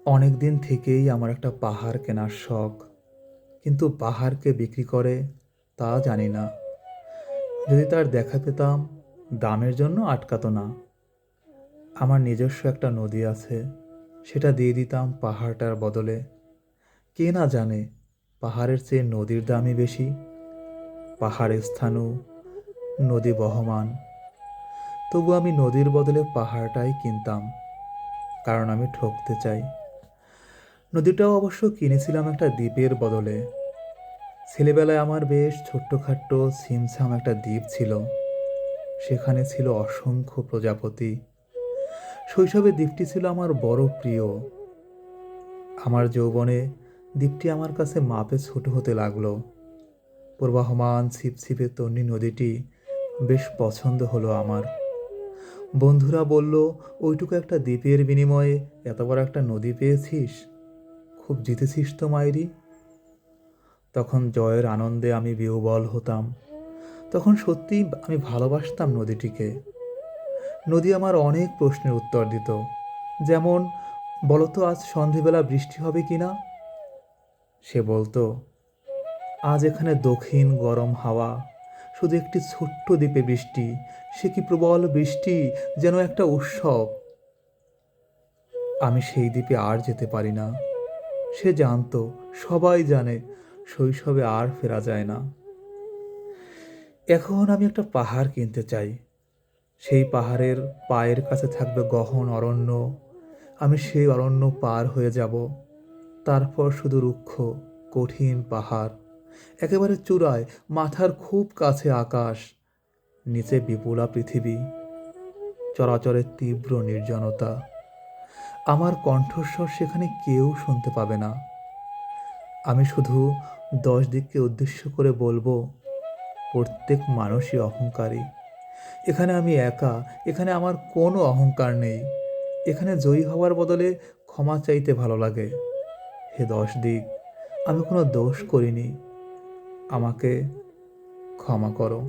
অনেক দিন থেকেই আমার একটা পাহাড় কেনার শখ, কিন্তু পাহাড়কে বিক্রি করে তা জানি না। যদি তার দেখা পেতাম, দামের জন্য আটকাতো না। আমার নিজস্ব একটা নদী আছে, সেটা দিয়ে দিতাম পাহাড়টার বদলে। কে না জানে পাহাড়ের চেয়ে নদীর দামই বেশি। পাহাড়ের স্থানু, নদী বহমান। তবু আমি নদীর বদলে পাহাড়টাই কিনতাম, কারণ আমি ঠকতে চাই। নদীটাও অবশ্য কিনেছিলাম একটা দ্বীপের বদলে। ছেলেবেলায় আমার বেশ ছোট্টখাট্ট ছিমছাম একটা দ্বীপ ছিল। সেখানে ছিল অসংখ্য প্রজাপতি। শৈশবে দ্বীপটি ছিল আমার বড় প্রিয়। আমার যৌবনে দ্বীপটি আমার কাছে মাপে ছোট হতে লাগলো। প্রবাহমান ছিপছিপে তন্বী নদীটি বেশ পছন্দ হলো আমার। বন্ধুরা বলল, ওইটুকু একটা দ্বীপের বিনিময়ে এত বড় একটা নদী পেয়েছিস, খুব জিতেছিস তো মাইরি। তখন জয়ের আনন্দে আমি বিহ্বল হতাম। তখন সত্যিই আমি ভালোবাসতাম নদীটিকে। নদী আমার অনেক প্রশ্নের উত্তর দিত। যেমন, বলতো আজ সন্ধেবেলা বৃষ্টি হবে কি না। সে বলতো, আজ এখানে দক্ষিণ গরম হাওয়া, শুধু একটি ছোট্ট দ্বীপে বৃষ্টি, সে কি প্রবল বৃষ্টি, যেন একটা উৎসব। আমি সেই দ্বীপে আর যেতে পারি না। সে জানতো, সবাই জানে, শৈশবে আর ফেরা যায় না। এখন আমি একটা পাহাড় কিনতে চাই। সেই পাহাড়ের পায়ের কাছে থাকবে গহন অরণ্য। আমি সেই অরণ্য পার হয়ে যাব। তারপর শুধু রুক্ষ, কঠিন পাহাড়। একেবারে চূড়ায়, মাথার খুব কাছে আকাশ। নিচে বিপুলা পৃথিবী, চরাচরের তীব্র নির্জনতা। আমার কণ্ঠস্বর সেখানে কেউ শুনতে পাবে না। আমি শুধু 10 দিককে উদ্দেশ্য করে বলবো, প্রত্যেক মানুষই অহংকারী। এখানে আমি একা, এখানে আমার কোনো অহংকার নেই। এখানে জয়ী হওয়ার বদলে ক্ষমা চাইতে ভালো লাগে। হে 10 দিক, আমি কোনো দোষ করিনি, আমাকে ক্ষমা করো।